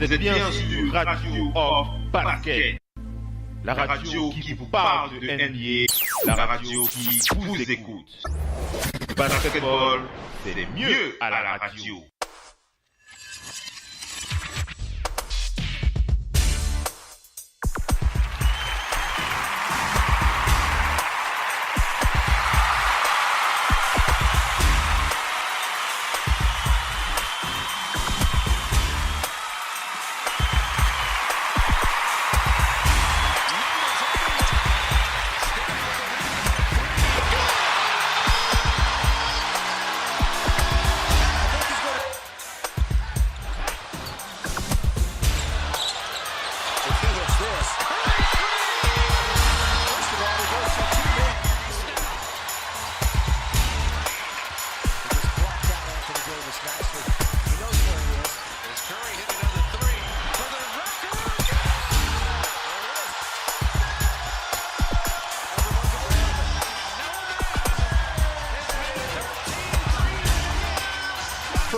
Vous êtes bien sur Radio Off Parquet, la radio qui vous parle de NBA, la radio qui vous écoute. Le basketball, c'est mieux à la radio.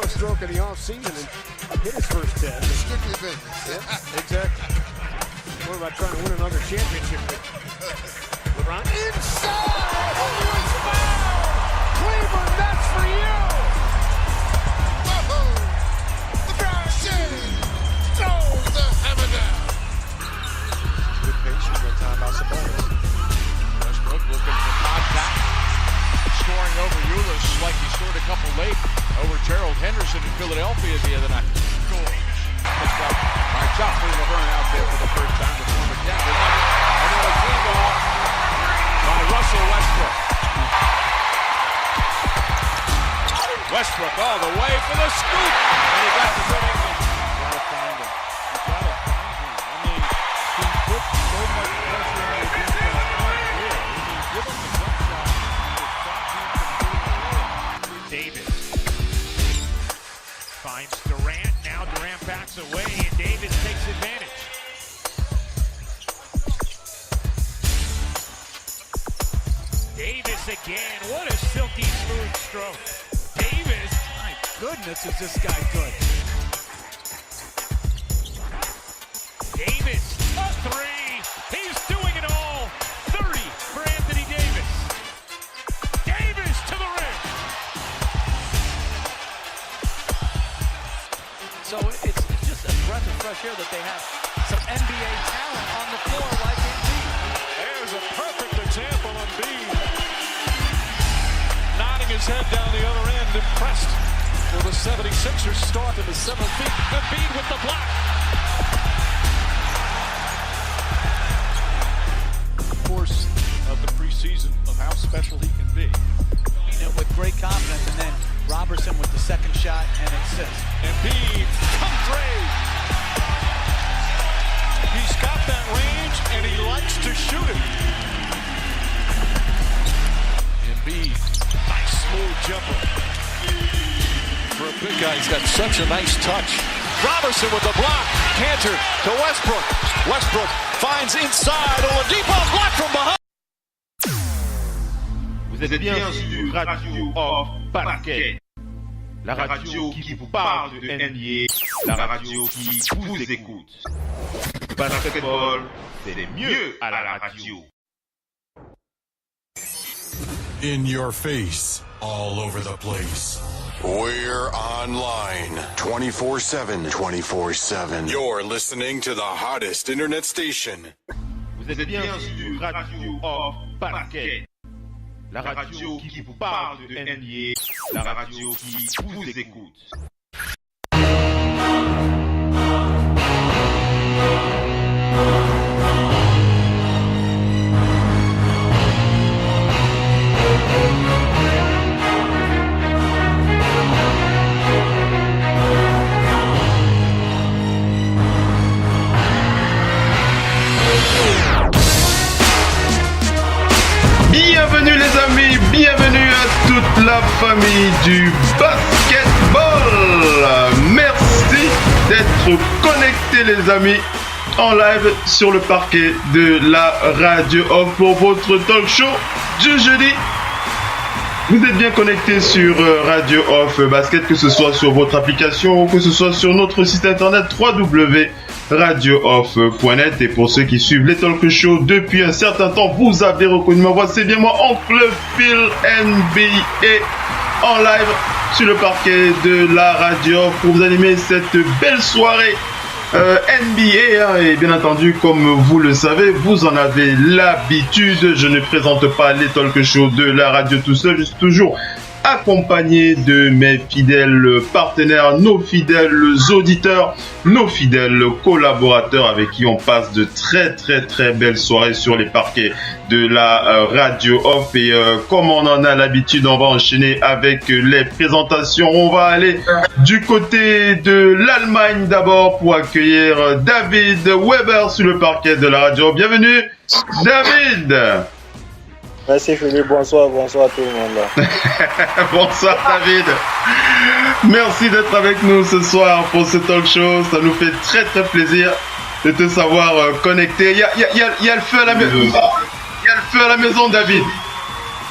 Stroke of the off-season and hit his first 10. Strictly business. Yeah, exactly. What about trying to win another championship? LeBron inside! Oh, it's foul! Cleveland, that's for you! Whoa! LeBron James throws the hammer down. Good patience that time by Sabonis. Westbrook looking for contact. Scoring over Ulis like he scored a couple late over Gerald Henderson in Philadelphia the other night. Picked up by Joffrey Laverne out there for the first time to form a Denver. Another free ball by Russell Westbrook. Westbrook all the way for the scoop, and he got the good English. You gotta find him. You gotta find him. I mean, he put so much pressure on the defense up here. I mean, give him the jump shot to stop him from getting away. Davis finds Durant. Now Durant backs away, and Davis takes advantage. Davis again. What a silky smooth stroke. Davis. My goodness, is this guy good? Davis, a three. He's doing it all. 30 for Anthony Davis. Davis to the rim. So it's just a breath of fresh air that they have some NBA talent on the floor like Embiid. There's a perfect example of Embiid nodding his head down the other end, impressed with the 76ers start in the 7th feet. Embiid with the block. Course of the preseason of how special he can be. You know, with great confidence, and then Robertson with the second shot and assist. Embiid, come trade. He's got that range and he likes to shoot it. Embiid, nice smooth jumper. For a big guy, he's got such a nice touch. Robertson with the block. Cantor to Westbrook. Westbrook finds inside. Oladipo blocked from behind. Vous êtes bien sur Radio Off Parquet, la radio qui vous parle de NBA, la radio qui vous écoute. Le basketball, c'est mieux à la radio. In your face, all over the place. We're online 24/7. 24/7. You're listening to the hottest internet station. Vous êtes bien sur Radio Off Parquet, la radio qui vous parle de NBA, la radio qui vous écoute. Bienvenue les amis, bienvenue à toute la famille du basketball. Merci d'être connectés les amis en live sur le parquet de la Radio Off pour votre talk show du jeudi Vous êtes bien connectés sur Radio Off Basket, que ce soit sur votre application ou que ce soit sur notre site internet www.radiooff.net. Et pour ceux qui suivent les talk shows depuis un certain temps, vous avez reconnu ma voix, c'est bien moi, Oncle Phil NBA, en live sur le parquet de la Radio Off pour vous animer cette belle soirée NBA, et bien entendu, comme vous le savez, vous en avez l'habitude, je ne présente pas les talk shows de la radio tout seul, je suis toujours accompagné de mes fidèles partenaires, nos fidèles auditeurs, nos fidèles collaborateurs avec qui on passe de très belles soirées sur les parquets de la Radio Off. Et comme on en a l'habitude, on va enchaîner avec les présentations. On va aller du côté de l'Allemagne d'abord pour accueillir David Weber sur le parquet de la Radio. Bienvenue David. Merci Philippe, bonsoir tout le monde. Bonsoir David. Merci d'être avec nous ce soir pour ce talk show. Ça nous fait très plaisir de te savoir connecté. Il y a le feu à la maison. Il y a le feu à la maison, David.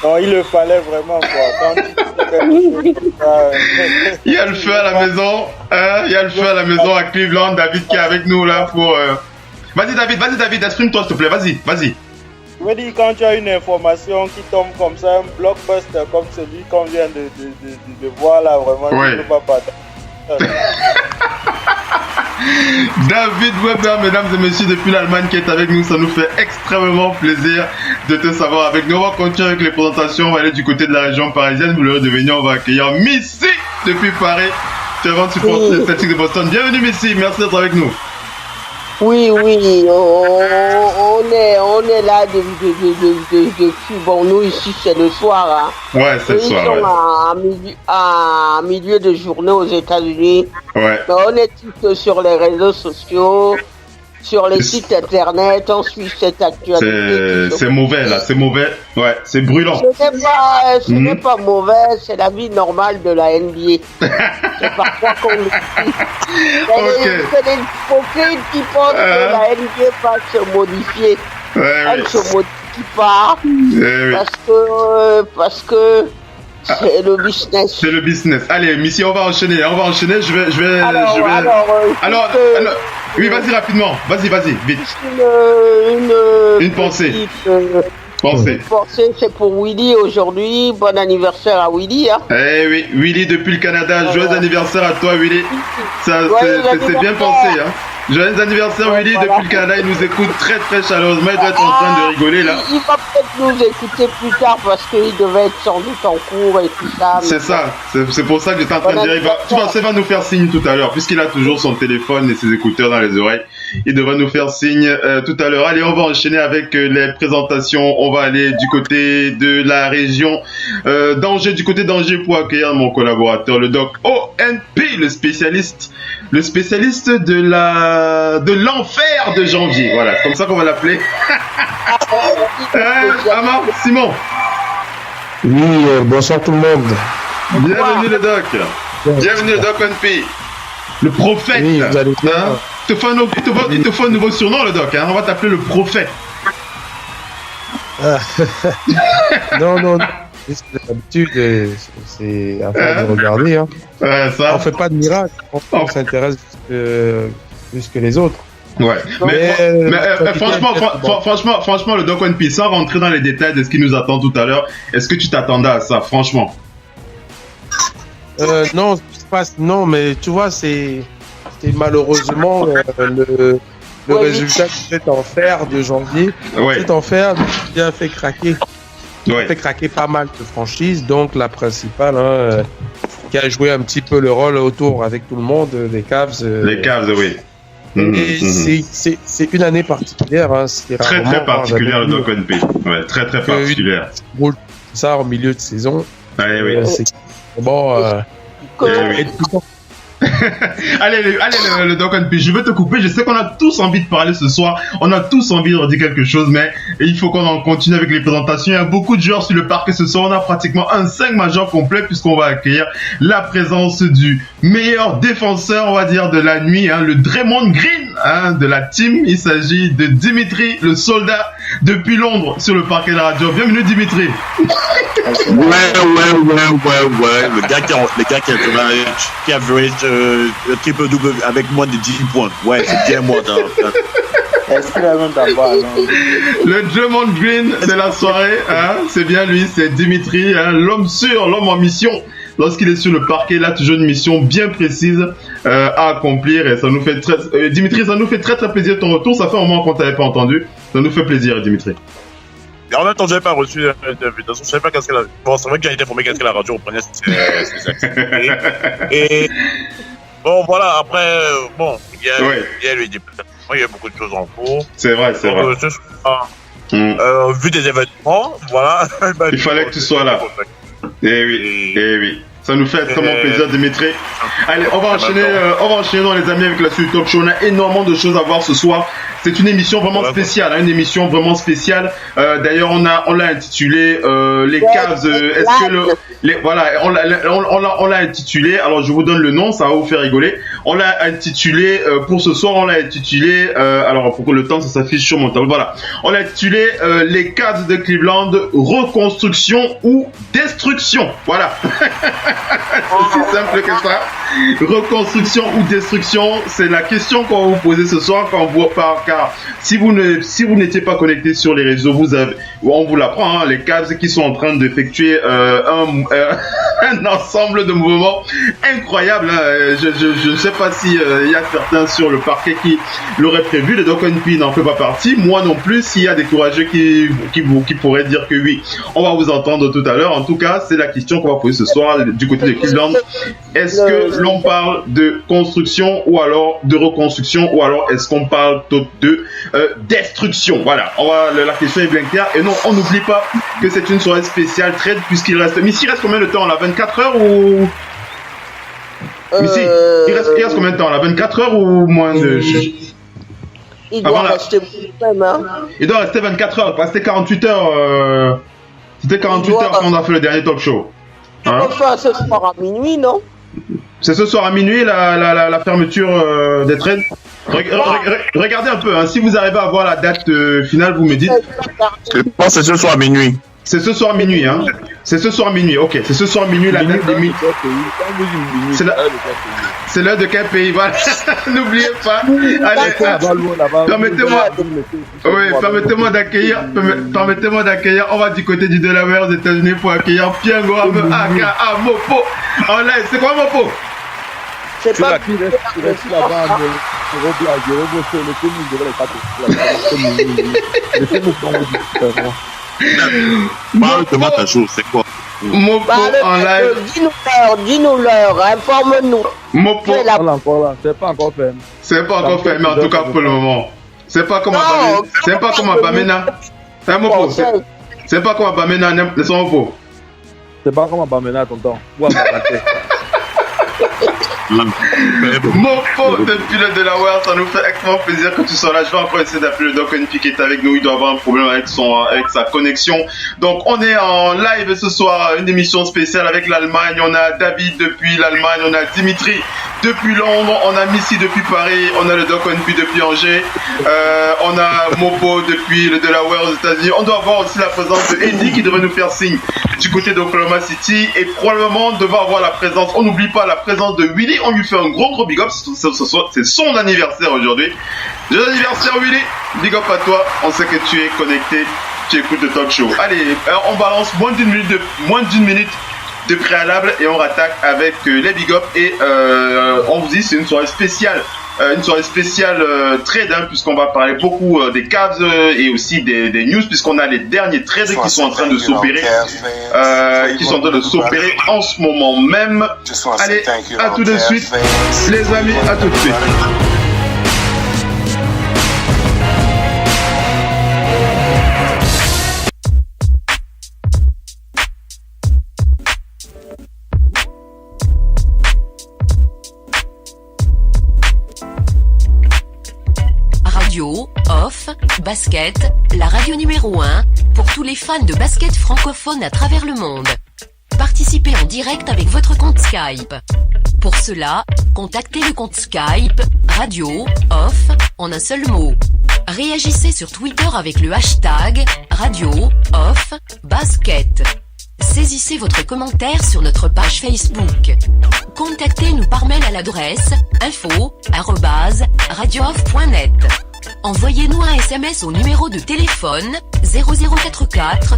Non, il le fallait vraiment quoi. Il y a le feu à la maison. Il y a le feu à la maison à Cleveland. David qui est avec nous là pour. Vas-y David, exprime-toi s'il te plaît. Vas-y. Je veux dire, quand tu as une information qui tombe comme ça, un blockbuster comme celui qu'on vient de voir là, vraiment, ouais. Je ne peux pas partager. David Weber, mesdames et messieurs, depuis l'Allemagne qui est avec nous, ça nous fait extrêmement plaisir de te savoir avec nous. On va continuer avec les présentations, on va aller du côté de la région parisienne, vous l'aurez deviné, on va accueillir Missy depuis Paris, fervente supporter des Celtics de Boston. Bienvenue Missy, merci d'être avec nous. Oui, on est là depuis, bon, nous ici c'est le soir, hein. Ouais, c'est le soir, ils sont à milieu de journée aux États-Unis. Ouais. Mais on est tous sur les réseaux sociaux, sur les sites internet, on suit cette actualité. C'est mauvais là, c'est mauvais. Ouais, c'est brûlant. Ce n'est pas mauvais, c'est la vie normale de la NBA. C'est parfois qu'on le dit. C'est des hypocrites qui pensent que la NBA va se modifier. Elle ne se modifie pas. Parce que c'est le business. C'est le business. Allez, Missy, on va enchaîner. Je vais. Alors, oui, vas-y rapidement. Vas-y, vite. Une pensée. Une pensée, c'est pour Willy aujourd'hui. Bon anniversaire à Willy. Hein. Eh oui, Willy depuis le Canada. Joyeux anniversaire à toi, Willy. C'est bien pensé. Hein. Joyeux anniversaire, Willy, depuis le Canada. Il nous écoute très chaleureusement. Il doit être en train de rigoler là. Il va peut-être nous écouter plus tard parce qu'il devait être sans doute en cours et tout ça. C'est ça. C'est pour ça que j'étais en train de dire. Il va nous faire signe tout à l'heure, puisqu'il a toujours son téléphone et ses écouteurs dans les oreilles. Il devrait nous faire signe tout à l'heure. Allez, on va enchaîner avec les présentations. On va aller du côté de la région d'Angers, pour accueillir mon collaborateur, le doc ONP, le spécialiste de l'enfer de janvier. Voilà, comme ça qu'on va l'appeler. Simon. Oui, bonsoir tout le monde. Bienvenue le doc. Bienvenue le doc ONP. Le prophète. Oui, vous allez bien. Il te faut un nouveau surnom, le doc. Hein. On va t'appeler le prophète. Non. C'est l'habitude, c'est à faire de regarder. Hein. Ça. On fait pas de miracle. On s'intéresse plus que les autres. Ouais. Mais franchement, le doc One Piece, sans rentrer dans les détails de ce qui nous attend tout à l'heure, est-ce que tu t'attendais à ça, franchement? Non, mais tu vois, c'est malheureusement le résultat de cet enfer de janvier. Ouais. Cet enfer a fait craquer. Ouais. Fait craquer pas mal de franchises, donc la principale, qui a joué un petit peu le rôle autour avec tout le monde, les Cavs. Les Cavs, oui. C'est une année particulière. Hein, très particulière, le Doc One Piece. Ouais, très particulière. Ça en milieu de saison. Ouais, oui. C'est bon. Allez, le Doc One Piece, je veux te couper. Je sais qu'on a tous envie de parler ce soir. On a tous envie de dire quelque chose, mais il faut qu'on en continue avec les présentations. Il y a beaucoup de joueurs sur le parquet ce soir. On a pratiquement un 5 majeur complet puisqu'on va accueillir la présence du meilleur défenseur, on va dire, de la nuit, hein, le Draymond Green, hein, de la team. Il s'agit de Dimitri, le soldat depuis Londres sur le parquet de la radio. Bienvenue Dimitri. Ouais. Le gars qui a average le triple double avec moins de 10 points. Ouais, c'est bien moi. Est-ce qu'il a même d'abord, Le Draymond Green de la soirée, hein, c'est bien lui, c'est Dimitri, hein, l'homme sûr, l'homme en mission. Lorsqu'il est sur le parquet, il a toujours une mission bien précise à accomplir et ça nous fait très... Dimitri, ça nous fait très plaisir ton retour. Ça fait un moment qu'on t'avait pas entendu. Ça nous fait plaisir, Dimitri. Et en même temps, j'avais pas reçu d'invitation. Je savais pas qu'est-ce qu'elle a... Bon, c'est vrai que j'ai été informé qu'est-ce que la radio reprenait ses activités. Et bon, voilà. Après, bon, il y a lui dit. Il y a beaucoup de choses en cours. C'est vrai. Ce soir, vu des événements, voilà. Il fallait que tu sois là. Eh oui. Ça nous fait extrêmement plaisir, Dimitri. Allez, on va enchaîner dans les amis avec la suite Top Show. On a énormément de choses à voir ce soir. C'est une émission vraiment spéciale, hein, une émission vraiment spéciale. D'ailleurs, on l'a intitulé les Cavs. Est-ce que voilà, on l'a intitulé. Alors, je vous donne le nom, ça va vous faire rigoler. On l'a intitulé pour ce soir. On l'a intitulé. Alors, pour que le temps ça s'affiche sur mon tableau. Voilà, on l'a intitulé les Cavs de Cleveland, reconstruction ou destruction. Voilà. C'est aussi simple que ça. Reconstruction ou destruction, c'est la question qu'on va vous poser ce soir quand on vous parle. Car si vous n'étiez pas connecté sur les réseaux, on vous l'apprend, hein, les Cavs qui sont en train d'effectuer un ensemble de mouvements incroyables. Hein. Je ne sais pas si y a certains sur le parquet qui l'auraient prévu. Le Doc NP n'en fait pas partie. Moi non plus. S'il y a des courageux qui pourraient dire que oui, on va vous entendre tout à l'heure. En tout cas, c'est la question qu'on va poser ce soir du côté de Cleveland. Est-ce que l'on parle de construction ou alors de reconstruction ou alors est-ce qu'on parle de destruction? Voilà, la question est bien claire. Et non, on n'oublie pas que c'est une soirée spéciale trade puisqu'il reste... Missy, il reste combien de temps là? 24 heures ou... Missy, il reste combien de temps là? 24 heures ou moins de... Il doit rester même, hein. Il doit rester 24 heures, parce que c'était 48 heures. C'était 48 heures quand on a fait le dernier talk show. Hein? Enfin, ce soir à minuit, non? C'est ce soir à minuit la fermeture des trades. Regardez un peu, hein. Si vous arrivez à voir la date finale, vous me dites. Je pense que c'est ce soir à minuit. C'est ce soir à minuit, hein. C'est ce soir à minuit, ok. C'est ce soir à minuit, la date de minuit. C'est l'heure de quel pays? Voilà. N'oubliez pas. Allez, permettez-moi d'accueillir. On va du côté du Delaware aux États-Unis pour accueillir Pierre Ngouame aka Mopo. En live, c'est quoi Mopo? C'est pas il reste là-bas Parle-moi ta chose, c'est quoi? Mopo en live. Dis-nous-leur, informe-nous. Mopo. C'est pas encore fait. C'est pas encore fait, mais en tout cas pour le moment. C'est pas comme Bamena. C'est Mopo. C'est pas comme Bamena, c'est son Mopo. C'est pas comme Bamena, tonton. Mopo depuis le Delaware, ça nous fait extrêmement plaisir que tu sois là. Je vais encore essayer d'appeler le Doc NP qui est avec nous. Il doit avoir un problème avec sa connexion. Donc on est en live ce soir, une émission spéciale avec l'Allemagne. On a David depuis l'Allemagne, on a Dimitri depuis Londres, on a Missy depuis Paris, on a le Doc NP depuis Angers, on a Mopo depuis le Delaware aux États-Unis. On doit avoir aussi la présence de Eddie qui devrait nous faire signe du côté d'Oklahoma City et probablement on devrait avoir la présence. On n'oublie pas la présence de Willy. On lui fait un gros big up. C'est son anniversaire aujourd'hui. Joyeux anniversaire Willy. Big up à toi. On sait que tu es connecté. Tu écoutes le talk show. Allez, on balance moins d'une minute de préalable et on rattaque avec les big up et on vous dit c'est une soirée spéciale. Trade, hein, puisqu'on va parler beaucoup des Cavs et aussi des news, puisqu'on a les derniers trades qui sont en train de s'opérer, en ce moment même. Allez, à tout de suite, les amis, à tout de suite. Radio, off, basket, la radio numéro 1 pour tous les fans de basket francophone à travers le monde. Participez en direct avec votre compte Skype. Pour cela, contactez le compte Skype Radio, off, en un seul mot. Réagissez sur Twitter avec le hashtag radio-off-basket. Saisissez votre commentaire sur notre page Facebook. Contactez-nous par mail à l'adresse info@radiooff.net. Envoyez-nous un SMS au numéro de téléphone 0044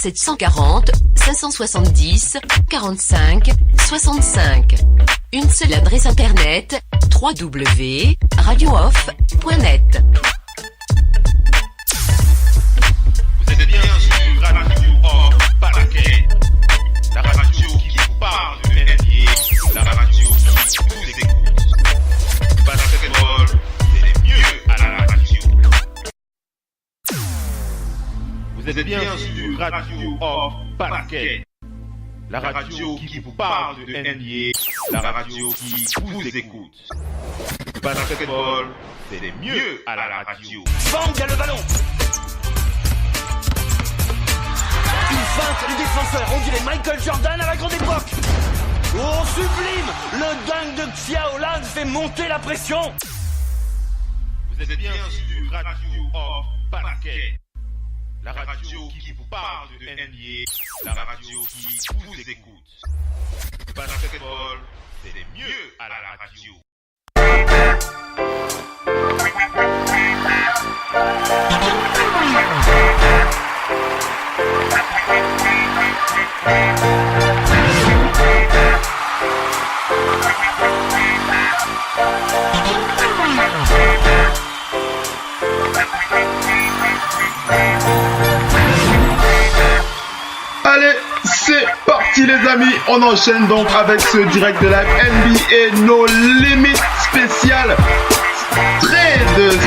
740 570 45 65. Une seule adresse internet www.radiooff.net. Vous êtes bien sur Radio Off Basket, la radio qui vous parle de NBA, la radio qui vous écoute. Basketball, c'est le mieux à la radio. Vous êtes bien sur Radio Off Basket, la radio qui vous parle de NBA, la radio qui vous écoute. Basketball, c'est le mieux à la radio. Bang, il y a le ballon. Une feinte du défenseur, on dirait Michael Jordan à la grande époque. Oh, sublime. Le dingue de Xiaolan fait monter la pression. Vous êtes bien sur Radio Off Basket, la radio qui vous parle de NBA, la radio qui vous écoute. Basketball, c'est le mieux à la radio. Allez, c'est parti les amis, on enchaîne donc avec ce direct de live NBA No Limit spécial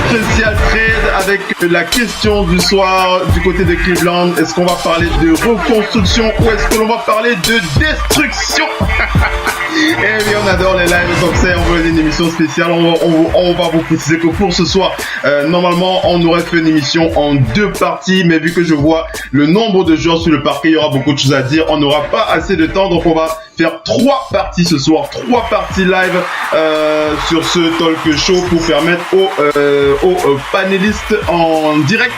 spécial trade avec la question du soir du côté de Cleveland. Est-ce qu'on va parler de reconstruction ou est-ce que l'on va parler de destruction? Eh oui, on adore les lives comme ça, on veut une émission spéciale, on va vous préciser que pour ce soir, normalement on aurait fait une émission en 2 parties, mais vu que je vois le nombre de joueurs sur le parquet, il y aura beaucoup de choses à dire, on n'aura pas assez de temps, donc on va faire 3 parties ce soir, 3 parties live sur ce talk show pour permettre aux panélistes en direct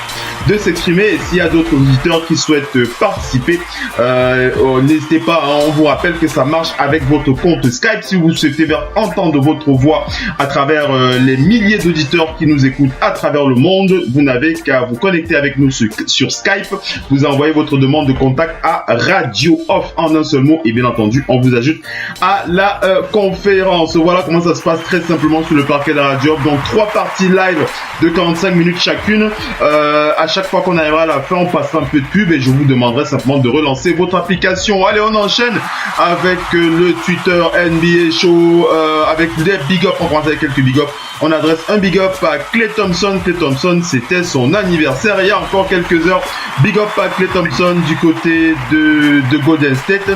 de s'exprimer. Et s'il y a d'autres auditeurs qui souhaitent participer, n'hésitez pas, hein, on vous rappelle que ça marche avec votre compte Skype. Si vous souhaitez entendre votre voix à travers les milliers d'auditeurs qui nous écoutent à travers le monde, vous n'avez qu'à vous connecter avec nous sur Skype. Vous envoyez votre demande de contact à Radio Off en un seul mot et bien entendu on vous ajoute à la conférence. Voilà comment ça se passe très simplement sur le parquet de la Radio Off. Donc 3 parties live de 45 minutes chacune. À chaque fois qu'on arrivera à la fin, on passera un peu de pub et je vous demanderai simplement de relancer votre application. Allez, on enchaîne avec le Twitter NBA Show, avec des big up. On commence avec quelques big up. On adresse un big up à Klay Thompson. Klay Thompson, c'était son anniversaire il y a encore quelques heures. Big up à Klay Thompson du côté de Golden State.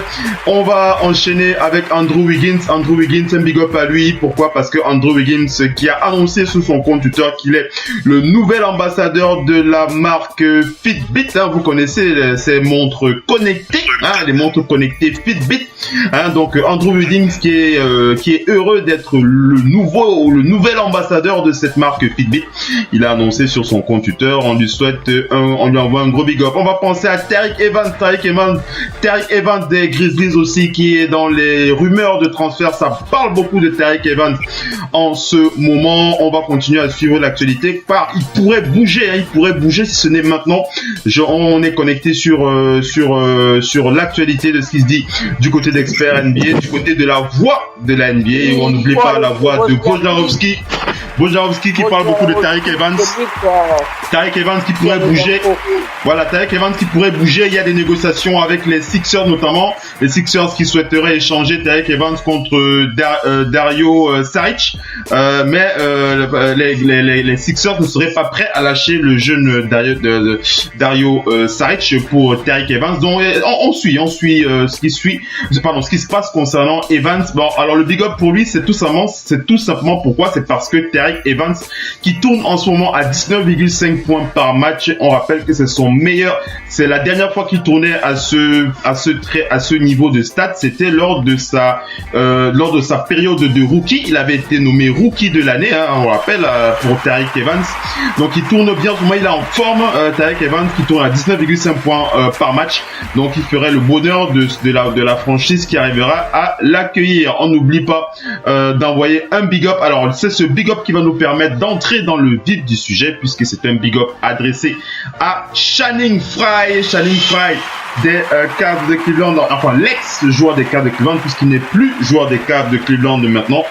On va enchaîner avec Andrew Wiggins. Andrew Wiggins, un big up à lui. Pourquoi? Parce que Andrew Wiggins qui a annoncé sur son compte Twitter qu'il est le nouvel ambassadeur de la marque Fitbit. Hein, vous connaissez ces montres connectées, hein, les montres connectées Fitbit. Hein, donc Andrew Wiggins qui est heureux d'être le nouvel ambassadeur de cette marque Fitbit. Il a annoncé sur son compte Twitter. On lui envoie un gros big up. On va penser à Tariq Evans des Grizzlies aussi, qui est dans les rumeurs de transfert. Ça parle beaucoup de Tariq Evans en ce moment. On va continuer à suivre l'actualité car il pourrait bouger. Hein, il pourrait bouger si ce n'est maintenant. On est connecté sur l'actualité de ce qui se dit du côté d'experts NBA, du côté de la voix de la NBA. Et on n'oublie pas la voix de Wojnarowski qui parle beaucoup de Tariq Evans. Tariq Evans qui pourrait bouger. Voilà, Tariq Evans qui pourrait bouger. Il y a des négociations avec les Sixers notamment. Les Sixers qui souhaiteraient échanger Tariq Evans contre Dario Saric. Mais les Sixers ne seraient pas prêts à lâcher le jeune Dario Saric pour Tariq Evans. Donc on suit ce qui se passe concernant Evans. Bon, alors le big up pour lui, c'est tout simplement pourquoi? C'est parce que Tariq Evans qui tourne en ce moment à 19,5 points par match. On rappelle que c'est la dernière fois qu'il tournait à ce niveau de stats, c'était lors de sa période de rookie. Il avait été nommé rookie de l'année, hein, on rappelle, pour Tariq Evans. Donc il tourne bien, pour moi il est en forme, Tariq Evans, qui tourne à 19,5 points par match. Donc il ferait le bonheur de la franchise qui arrivera à l'accueillir. On n'oublie pas d'envoyer un big up. Alors c'est ce big up qui va nous permettre d'entrer dans le vif du sujet, puisque c'est un big up adressé à Channing Frye. Channing Frye des Cavs de Cleveland, enfin l'ex-joueur des Cavs de Cleveland, puisqu'il n'est plus joueur des Cavs de Cleveland maintenant.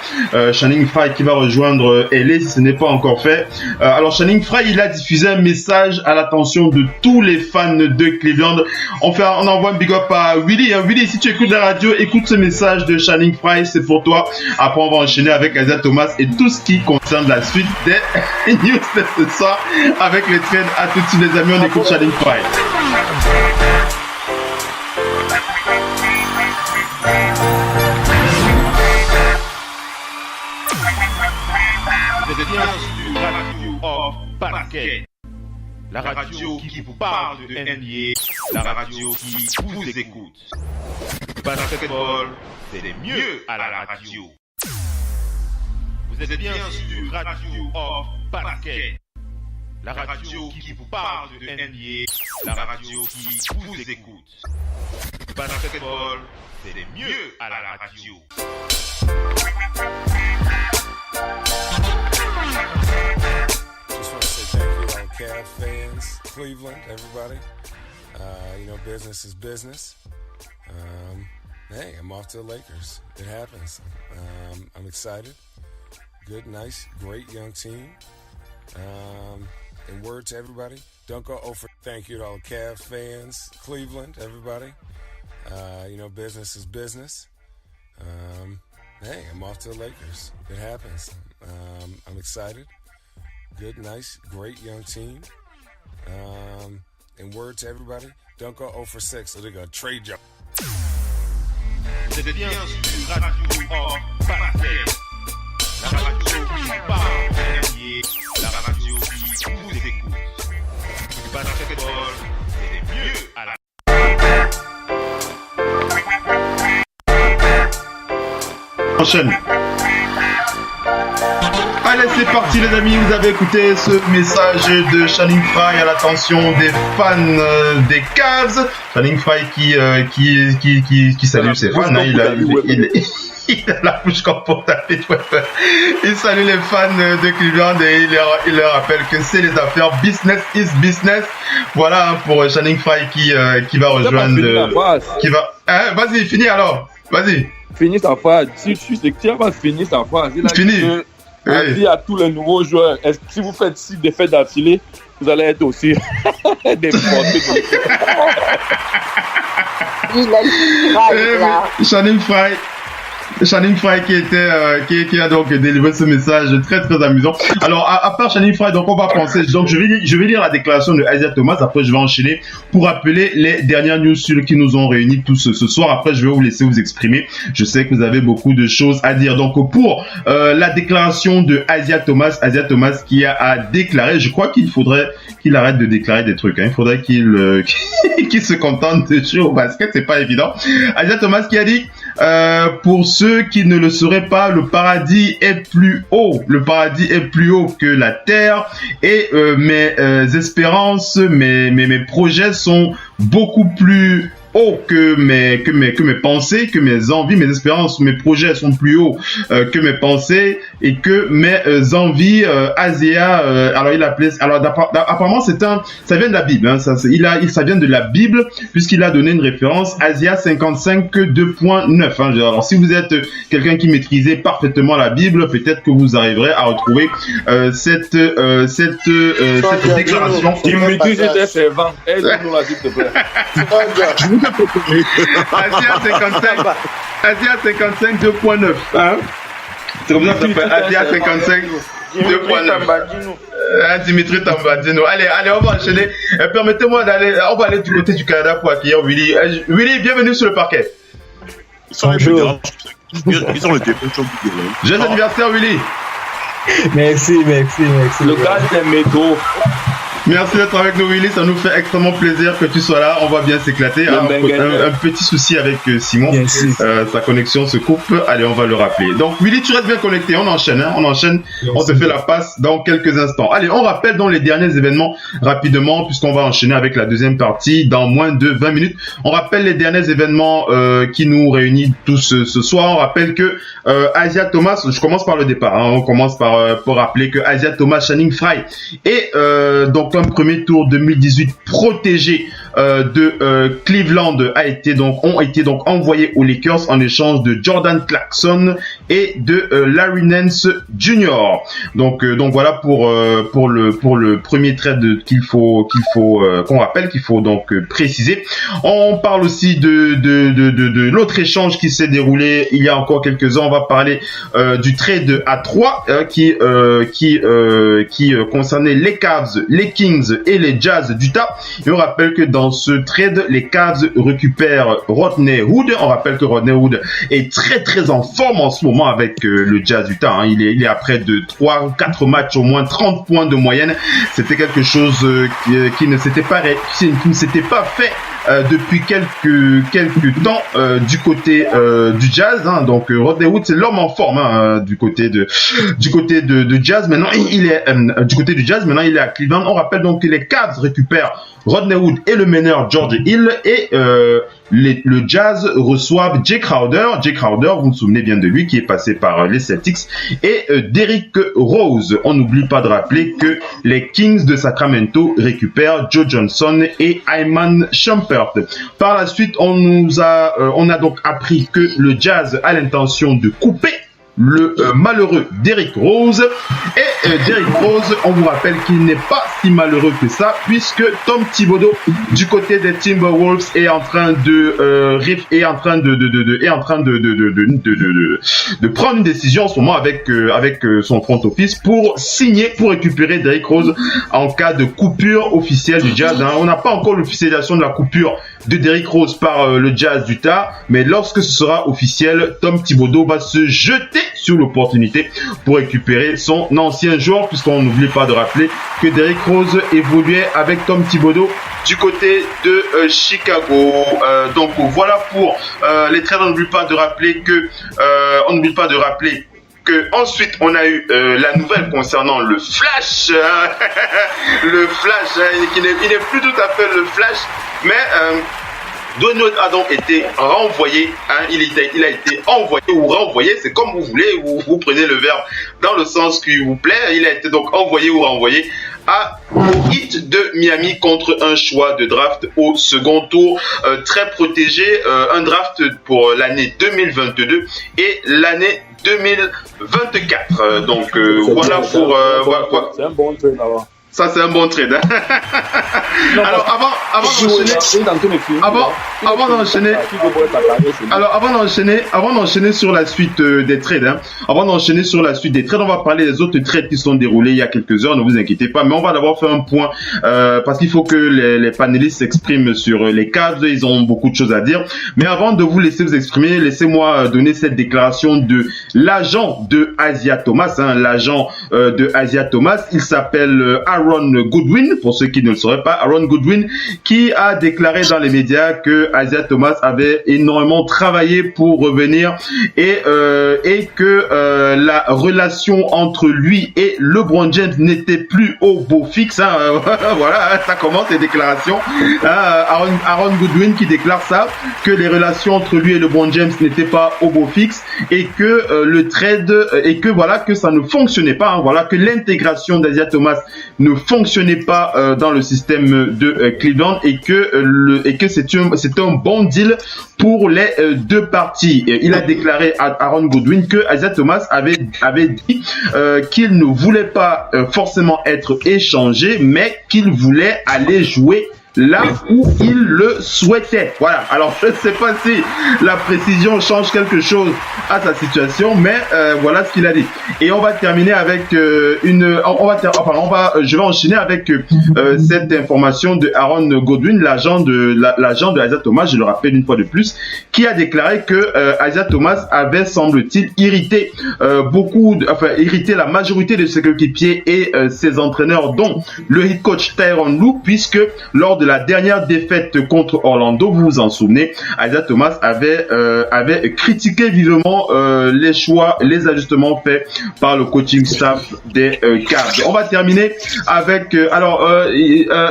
Channing Frye qui va rejoindre LA si ce n'est pas encore fait. Alors Channing Frye, il a diffusé un message à l'attention de tous les fans de Cleveland. On envoie un big up à Willy. Willy, si tu écoutes la radio, écoute ce message de Channing Frye, c'est pour toi. Après on va enchaîner avec Isaiah Thomas et tout ce qui concerne la suite des news de ce soir avec les trades. À tout de suite les amis, on écoute Channing Frye. Vous êtes bien sur Radio Off Basket, la radio qui vous parle de NBA, la radio qui vous écoute. Basketball, c'est mieux à la radio. Vous êtes bien sur Radio Off Basket, la radio qui vous parle de NBA, la radio qui vous écoute. Basketball, c'est mieux à la radio. Just want to say thank you to all Cavs fans, Cleveland, everybody. Business is business. Hey, I'm off to the Lakers. It happens. I'm excited. Good, nice, great young team. And word to everybody, don't go over. Thank you to all Cavs fans, Cleveland, everybody. Business is business. Hey, I'm off to the Lakers. It happens. I'm excited. Good, nice, great young team. And word to everybody, don't go 0 for 6 or they're going to trade you. Vous êtes bien sur Radio Off Basket, la radio qui parle de NBA, la radio qui vous écoute. Basketball, c'est mieux à la Enchaîne. Allez, c'est parti les amis, vous avez écouté ce message de Channing Frye à l'attention des fans des Cavs. Channing Frye qui salue ses fans, hein, il a la bouche comme pour taper. Il salue les fans de Cleveland et il leur rappelle que c'est les affaires, business is business. Voilà, hein, pour Channing Frye qui va rejoindre, vas-y, finis alors, vas-y. Finis ta phrase. Si tu vas finir ta phrase. Fini. Il dit à tous les nouveaux joueurs, si vous faites 6 défaites d'affilée, vous allez être aussi des portés de l'équipe. Channing Frye qui a donc délivré ce message très très amusant. Alors à part Channing Frye, donc on va penser, donc je vais lire la déclaration de Isaiah Thomas, après je vais enchaîner pour rappeler les dernières news qui nous ont réunis tous ce soir. Après je vais vous laisser vous exprimer, je sais que vous avez beaucoup de choses à dire. Donc pour la déclaration de Isaiah Thomas qui a déclaré, je crois qu'il faudrait qu'il arrête de déclarer des trucs, hein. Il faudrait qu'il qu'il se contente de jouer au basket, c'est pas évident. Isaiah Thomas qui a dit pour ceux qui ne le sauraient pas, le paradis est plus haut. Le paradis est plus haut que la terre et mes espérances, mes projets sont beaucoup plus haut que mes pensées, que mes envies, mes espérances, mes projets sont plus hauts que mes pensées et que mes envies. Alors il appelait, alors apparemment ça vient de la Bible, hein, ça vient de la Bible puisqu'il a donné une référence Asia 55 2.9. Hein, alors si vous êtes quelqu'un qui maîtrisait parfaitement la Bible, peut-être que vous arriverez à retrouver cette déclaration. Tu me dis j'étais servant, aide-nous la Bible, s'il te plaît. Asia 55 2.9, hein? C'est comme ça que ça s'appelle, Asia 55 2.9. Dimitri Tambadino. Allez, on va enchaîner. Permettez-moi d'aller, on va aller du côté du Canada pour accueillir Willy. Willy, bienvenue sur le parquet. Bonjour. Joyeux anniversaire, Willy. Merci. Le gars des métros. Merci d'être avec nous, Willy. Ça nous fait extrêmement plaisir que tu sois là. On va bien s'éclater. Un petit souci avec Simon. Sa connexion se coupe. Allez, on va le rappeler. Donc, Willy, tu restes bien connecté. On enchaîne. On te fait la passe dans quelques instants. Allez, on rappelle dans les derniers événements rapidement, puisqu'on va enchaîner avec la deuxième partie dans moins de 20 minutes. On rappelle les derniers événements qui nous réunissent tous ce soir. On rappelle que Asia Thomas, je commence par le départ. On commence par pour rappeler que Asia Thomas Channing Frye est donc un premier tour 2018 protégé de Cleveland ont été donc envoyés aux Lakers en échange de Jordan Clarkson et de Larry Nance Jr. Donc voilà pour le premier trade qu'on rappelle qu'il faut donc préciser. On parle aussi de l'autre échange qui s'est déroulé il y a encore quelques ans. On va parler du trade à 3 qui concernait les Cavs, les Kings et les Jazz d'Utah. Et on rappelle que dans ce trade, les Cavs récupèrent Rodney Hood. On rappelle que Rodney Hood est très très en forme en ce moment avec le Jazz d'Utah. Il est à près de 3 ou 4 matchs au moins 30 points de moyenne. C'était quelque chose qui ne s'était pas fait depuis quelques temps du côté du Jazz. Donc Rodney Hood, c'est l'homme en forme du côté de Jazz. Maintenant il est du côté du Jazz. Maintenant il est à Cleveland. On rappelle donc que les Cavs récupèrent Rodney Hood et le meneur George Hill et le Jazz reçoivent Jay Crowder. Jay Crowder, vous vous souvenez bien de lui, qui est passé par les Celtics, et Derrick Rose. On n'oublie pas de rappeler que les Kings de Sacramento récupèrent Joe Johnson et Iman Shumpert. Par la suite, on a donc appris que le Jazz a l'intention de couper le malheureux Derrick Rose. Et Derrick Rose, on vous rappelle qu'il n'est pas si malheureux que ça, puisque Tom Thibodeau du côté des Timberwolves est en train de prendre une décision en ce moment avec son front office pour récupérer Derrick Rose en cas de coupure officielle du Jazz. On n'a pas encore l'officialisation de la coupure de Derrick Rose par le Jazz d'Utah, mais lorsque ce sera officiel, Tom Thibodeau va se jeter sur l'opportunité pour récupérer son ancien joueur, puisqu'on n'oublie pas de rappeler que Derrick Rose évoluait avec Tom Thibodeau du côté de Chicago. Donc voilà pour les trades. On n'oublie pas de rappeler que ensuite on a eu la nouvelle concernant le Flash, le Flash, il n'est plus tout à fait le Flash, mais Dwayne Wade a donc été renvoyé, il a été envoyé ou renvoyé, c'est comme vous voulez, vous prenez le verbe dans le sens qui vous plaît. Il a été donc envoyé ou renvoyé au Heat de Miami contre un choix de draft au second tour, très protégé, un draft pour l'année 2022 et l'année 2024. Donc voilà pour c'est un bon trade alors. Ça, c'est un bon trade. Alors, avant d'enchaîner sur la suite des trades, on va parler des autres trades qui sont déroulés il y a quelques heures, ne vous inquiétez pas, mais on va d'abord faire un point, parce qu'il faut que les panélistes s'expriment sur les Cavs, ils ont beaucoup de choses à dire. Mais avant de vous laisser vous exprimer, laissez-moi donner cette déclaration de l'agent de Asia Thomas, il s'appelle Aaron Goodwin, pour ceux qui ne le sauraient pas. Aaron Goodwin qui a déclaré dans les médias que Asia Thomas avait énormément travaillé pour revenir et que la relation entre lui et LeBron James n'était plus au beau fixe. Voilà, ça commence les déclarations. Aaron Goodwin qui déclare ça, que les relations entre lui et LeBron James n'étaient pas au beau fixe et que le trade et que voilà que ça ne fonctionnait pas. Voilà que l'intégration d'Asia Thomas ne fonctionnait pas dans le système de Cleveland et que c'est un bon deal pour les deux parties. Il a déclaré à Aaron Goodwin que Asia Thomas avait dit qu'il ne voulait pas forcément être échangé, mais qu'il voulait aller jouer là où il le souhaitait. Voilà. Alors, je ne sais pas si la précision change quelque chose à sa situation, mais voilà ce qu'il a dit. Et on va terminer avec je vais enchaîner avec cette information de Aaron Godwin, l'agent de Isaiah Thomas, je le rappelle une fois de plus, qui a déclaré que Isaiah Thomas avait, semble-t-il, irrité la majorité de ses coéquipiers et ses entraîneurs, dont le head coach Tyronn Lue, puisque lors de la dernière défaite contre Orlando, vous vous en souvenez, Isaiah Thomas avait critiqué vivement les choix, les ajustements faits par le coaching staff des Cavs. On va terminer avec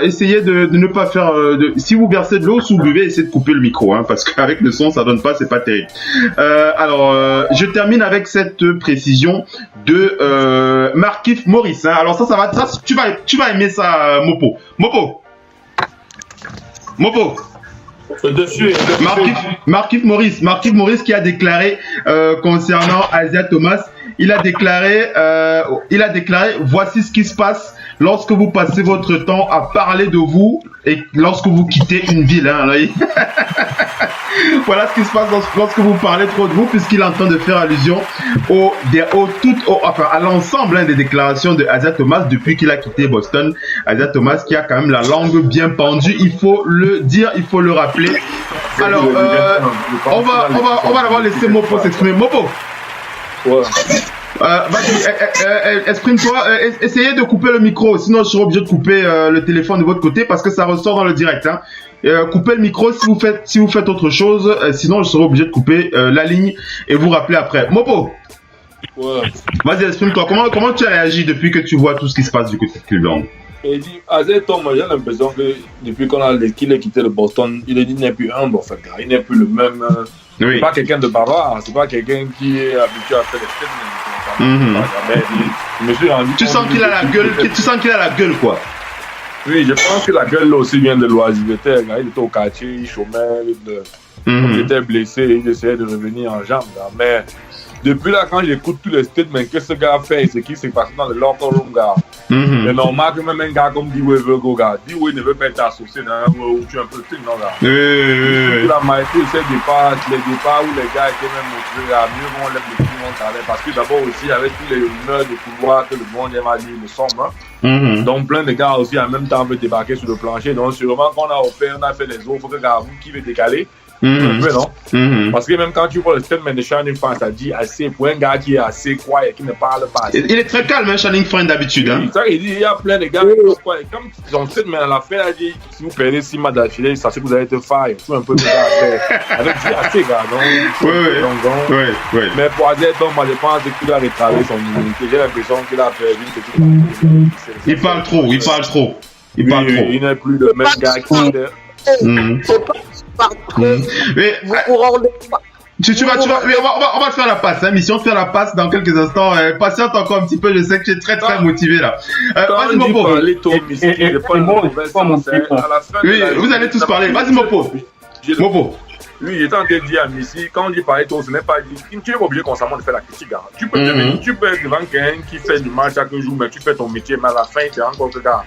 essayez de ne pas faire si vous versez de l'eau, si vous buvez, essayez de couper le micro, hein, parce qu'avec le son ça donne pas, c'est pas terrible. Je termine avec cette précision de Markieff Morris, hein. Alors ça va, tu vas aimer ça, Mopo. Markieff Morris qui a déclaré concernant Isaiah Thomas, il a déclaré voici ce qui se passe lorsque vous passez votre temps à parler de vous et lorsque vous quittez une ville, hein. Voilà ce qui se passe lorsque vous parlez trop de vous, puisqu'il est en train de faire allusion à l'ensemble, hein, des déclarations de Isaiah Thomas depuis qu'il a quitté Boston. Isaiah Thomas qui a quand même la langue bien pendue, il faut le dire, il faut le rappeler. Alors, on va d'abord laisser Mopo s'exprimer. Mopo. Ouais. Vas-y, exprime-toi. Essayez de couper le micro, sinon je serai obligé de couper le téléphone de votre côté parce que ça ressort dans le direct, hein. Coupez le micro si vous faites autre chose, sinon je serai obligé de couper la ligne et vous rappeler après. Mopo. Ouais. Vas-y, exprime-toi. Comment tu as réagi depuis que tu vois tout ce qui se passe du côté de Cleveland? Il dit, Isaiah Thomas, j'ai l'impression que depuis qu'il a quitté le Boston, il n'est plus humble en fait. Il n'est plus le même. Oui. C'est pas quelqu'un de bavard, c'est pas quelqu'un qui est habitué à faire des statements. Je me suis rendu compte. Tu sens qu'il a la gueule, quoi. Oui, je pense que la gueule là aussi vient de l'oisiveté. Il était au quartier, il chômait, il était blessé, il essayait de revenir en jambes. Mais depuis là, quand j'écoute tous les statements que ce gars fait, c'est qui s'est passé dans le locker room, gars. C'est normal que même un gars comme D-Way veut go, gars. D-Way ne veut pas être associé dans un où tu es un peu thin, non, gars. La majorité de ces départs, les départs où les gars étaient même motivés, à mieux vont les plus monter. Parce que d'abord aussi, avec tous les rumeurs de pouvoir que le monde aime à dire le sombre, donc plein de gars aussi en même temps veulent débarquer sur le plancher. Donc sûrement qu'on a offert, on a fait les offres, il faut que gars vous qui veut décaler. Non? Parce que même quand tu vois le statement de Channing Frye, ça dit assez pour un gars qui est assez quiet, qui ne parle pas assez. Il est très calme, hein, Channing Frye d'habitude. Hein? Il dit il y a plein de gars qui sont quiet. Comme son statement à la fin, il a dit si vous perdez 6 matchs d'affilée, sachez que vous allez être fire. Tout un peu de gars avec dit assez, gars. Mais pour Isaiah Thomas, moi je pense qu'il a retravaillé son immunité. J'ai l'impression qu'il a perdu une petite. Il parle trop. Il n'est plus le même gars qui était. C'est pas vous vous rendez pas. On va te faire la passe, hein, mission de faire la passe dans quelques instants. Patiente encore un petit peu, je sais que tu es très motivé là. Vas-y Mopo. Oui, vous allez tous parler. Vas-y Mopo. Lui, il est en train de dire à Missy, quand on dit parler tôt, ce n'est pas dit. Tu n'es pas obligé constamment de faire la critique. Hein. Tu peux être devant quelqu'un qui fait du mal chaque jour, mais tu fais ton métier, mais à la fin, c'est encore que gars.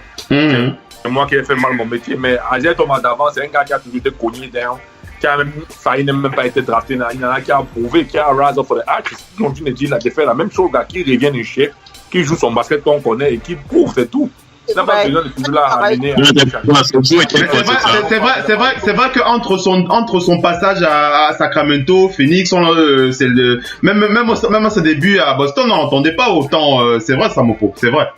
C'est moi qui ai fait mal mon métier, mais Isaiah Thomas d'avant, c'est un gars qui a toujours été cogné derrière, qui a même failli n'a même pas été drafté. Il y en a qui a prouvé, qui a rise up for the artist. Donc tu me dis, il a fait la même chose, gars, qui revient du chef, qui joue son basket qu'on connaît et qui prouve, c'est tout. Il n'a pas besoin de toujours la ramener. C'est vrai qu'entre son passage à Sacramento, Phoenix, même à ses débuts à Boston, on n'entendait pas autant. C'est vrai, Samopo, c'est vrai.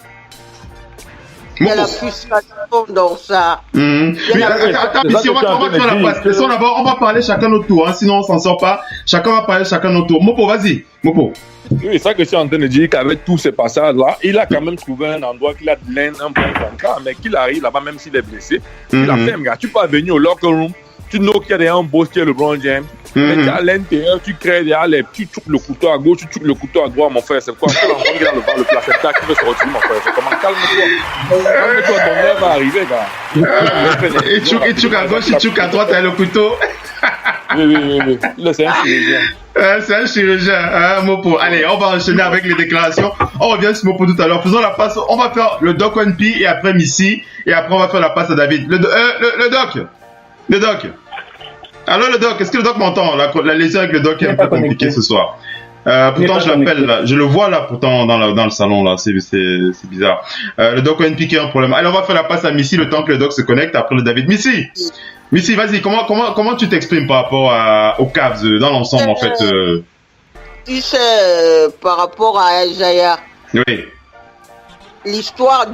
Il y a la frustration dans ça. Attends, ici, on va faire la passe. Laissons d'abord, on va parler chacun notre tour, hein, sinon on s'en sort pas. Chacun va parler chacun notre tour. Mopo, vas-y. Mopo. Oui, c'est ça que je suis en train de dire qu'avec tous ces passages-là, il a quand même trouvé un endroit qu'il a de l'aine, un bon contrat, mais qu'il arrive là-bas, même s'il est blessé. Il a fait, gars, tu peux venir au locker room, tu know qu'il y a derrière un boss qui est LeBron James. Mais tu à l'intérieur, tu crées derrière les petits, tu coupes le couteau à gauche, tu coupes le couteau à droite, mon frère. C'est quoi? C'est l'enfant qui a le placenta qui veut se retirer, mon frère. C'est comment? Calme-toi. Calme-toi, ton heure va arriver, gars. Et tu à gauche, et tu à droite, t'as le couteau. Oui. Là, c'est un chirurgien. C'est un chirurgien, Mopo. Allez, on va enchaîner avec les déclarations. On revient sur Mopo tout à l'heure. Faisons la passe. On va faire le Doc ONP et après Missy. Et après, on va faire la passe à David. Le Doc. Le Doc. Alors, le Doc, est-ce que le Doc m'entend? La lésion avec le Doc est un peu compliquée ce soir. Pourtant, je l'appelle là. Je le vois là, pourtant, dans le salon là. C'est bizarre. Le Doc ONP qui a un problème. Allez, on va faire la passe à Missy le temps que le Doc se connecte. Après le David. Missy, vas-y, comment tu t'exprimes par rapport aux Cavs dans l'ensemble en fait Tu sais, par rapport à Isaiah. Oui. L'histoire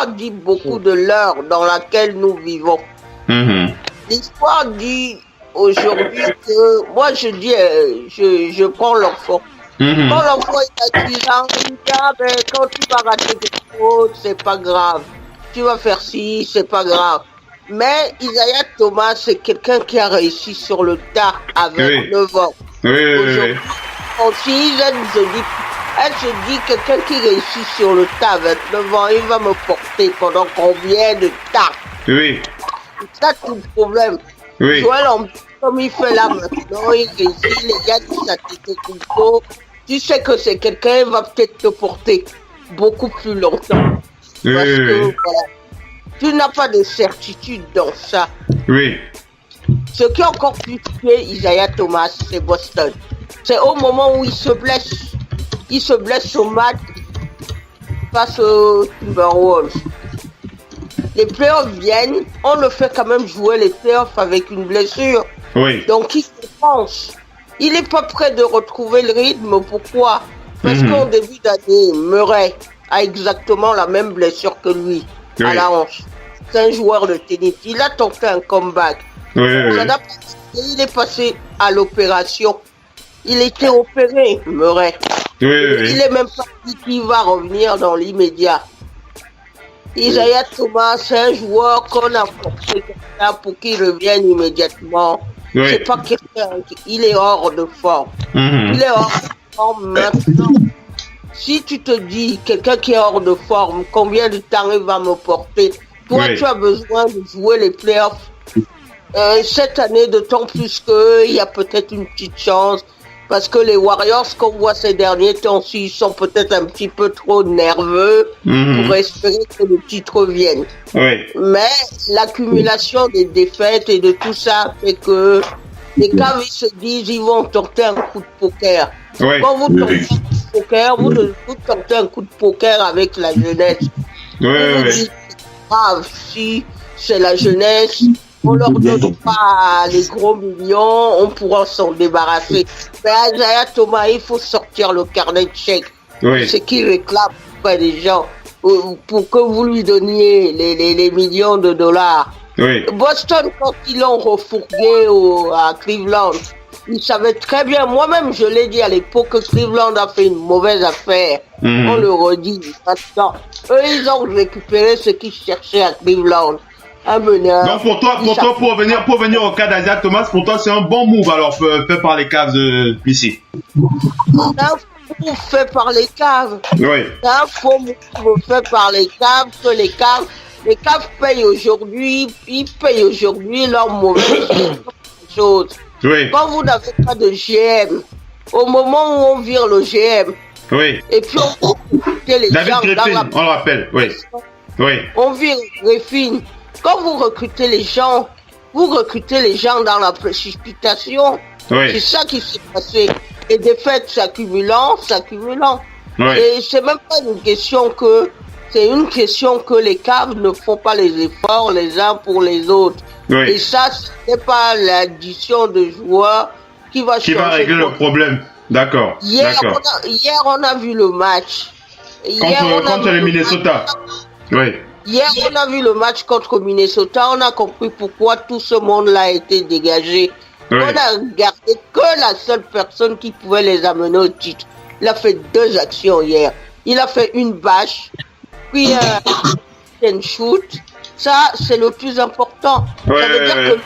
dit beaucoup de l'heure dans laquelle nous vivons. L'histoire dit aujourd'hui que, moi je dis, je prends l'enfant. Quand l'enfant est à 10 ans, il dit, quand tu vas rater quelque chose, c'est pas grave. Tu vas faire ci, c'est pas grave. Mais Isaiah Thomas, c'est quelqu'un qui a réussi sur le tas avec 9 ans. Oui. Elle se dit, quelqu'un qui réussit sur le tas avec 9 ans, il va me porter pendant combien de temps? Oui. C'est ça tout le problème. Oui. Joël, comme il fait là maintenant, il réussit, les gars disent à Tito Kubo, tu sais que c'est quelqu'un qui va peut-être te porter beaucoup plus longtemps. Parce que, voilà, tu n'as pas de certitude dans ça. Oui. Ce qui est encore plus tué Isaiah Thomas, c'est Boston. C'est au moment où il se blesse. Il se blesse au match face aux Timberwolves. Les playoffs viennent, on le fait quand même jouer les playoffs avec une blessure. Oui. Donc il se pense. Il n'est pas prêt de retrouver le rythme. Pourquoi? Parce qu'en début d'année, Murray a exactement la même blessure que lui, à la hanche. C'est un joueur de tennis. Il a tenté un comeback. Il est passé à l'opération. Il était opéré, Murray. Il n'est même pas dit qu'il va revenir dans l'immédiat. Isaiah Thomas, c'est un joueur qu'on a forcé pour qu'il revienne immédiatement. C'est pas quelqu'un, il est hors de forme. Il est hors de forme maintenant. Si tu te dis, quelqu'un qui est hors de forme, combien de temps il va me porter? Toi, tu as besoin de jouer les playoffs. Cette année, d'autant plus qu'il y a peut-être une petite chance. Parce que les Warriors, qu'on voit ces derniers temps-ci, sont peut-être un petit peu trop nerveux pour espérer que le titre revienne. Mais l'accumulation des défaites et de tout ça fait que les Cavs, ils se disent, ils vont tenter un coup de poker. Quand vous tentez un coup de poker, vous tentez un coup de poker avec la jeunesse. Vous dites, grave, si c'est la jeunesse, on leur donne pas les gros millions, on pourra s'en débarrasser. Mais Isaiah Thomas, il faut sortir le carnet de chèques. C'est qu'il réclame auprès des gens pour que vous lui donniez les millions de dollars. Boston, quand ils l'ont refourgué à Cleveland, ils savaient très bien, moi-même je l'ai dit à l'époque, que Cleveland a fait une mauvaise affaire. On le redit maintenant. Eux, ils ont récupéré ce qu'ils cherchaient à Cleveland. Donc pour toi, pour venir au cas d'Isaiah Thomas, pour toi c'est un bon move alors fait par les Cavs ici. Un move fait par les Cavs. Un faux move fait par les Cavs, que les Cavs payent aujourd'hui, ils payent aujourd'hui leur mauvaise chose. Quand vous n'avez pas de GM, au moment où on vire le GM, et puis on recrute les David gens Griffin, on le rappelle, on vire Griffin. Quand vous recrutez les gens dans la précipitation. C'est ça qui s'est passé. Les défaites s'accumulant. Et c'est même pas une question c'est une question que les Cavs ne font pas les efforts les uns pour les autres. Et ça, ce n'est pas l'addition de joueurs qui va régler le problème. D'accord. Hier, on a vu le match. Contre les Minnesota. Hier, on a vu le match contre Minnesota, on a compris pourquoi tout ce monde-là a été dégagé. On a regardé que la seule personne qui pouvait les amener au titre. Il a fait 2 actions hier. Il a fait une bâche, puis un shoot. Ça, c'est le plus important. Ça veut dire que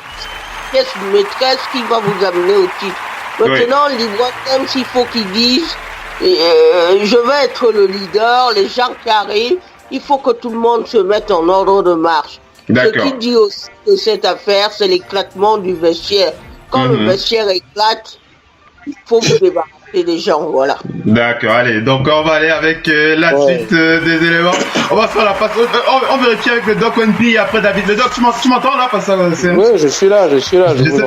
c'est une maîtresse qui va vous amener au titre. Maintenant, LeBron James, il faut qu'il dise, je vais être le leader, les gens qui arrivent, il faut que tout le monde se mette en ordre de marche. Ce qui dit aussi de cette affaire, c'est l'éclatement du vestiaire. quand le vestiaire éclate, il faut vous débarrasser des gens, voilà. D'accord, allez, donc on va aller avec la suite des éléments. On va faire la passe, on vérifie avec le Doc ONP après David. Le Doc, tu m'entends là parce que oui, je suis là. Je sais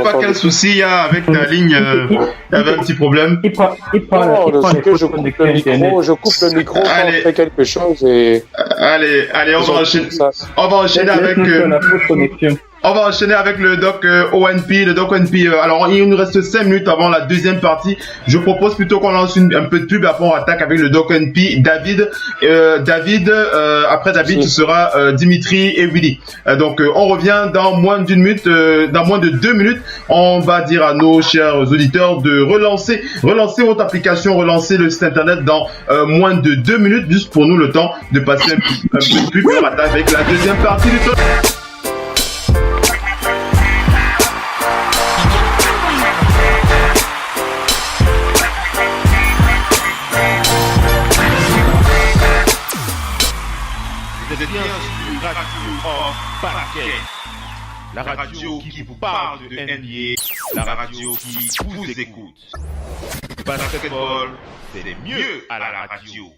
pas quel souci il y a avec ta ligne, il y avait un petit problème. Je coupe le micro quand on fait quelque chose et... Allez, on va enchaîner avec... On va enchaîner avec le Doc ONP. Le Doc ONP, alors il nous reste 5 minutes avant la deuxième partie. Je propose plutôt qu'on lance un peu de pub, après on attaque avec le Doc ONP. David, après David, ce sera Dimitri et Willy. Donc on revient dans moins d'une minute, dans moins de 2 minutes. On va dire à nos chers auditeurs de relancer votre application, relancer le site internet dans moins de 2 minutes, juste pour nous le temps de passer un peu de pub. On attaque avec la deuxième partie du talk. La radio qui vous parle de NBA, la radio qui vous écoute. Basketball, c'est mieux à la radio.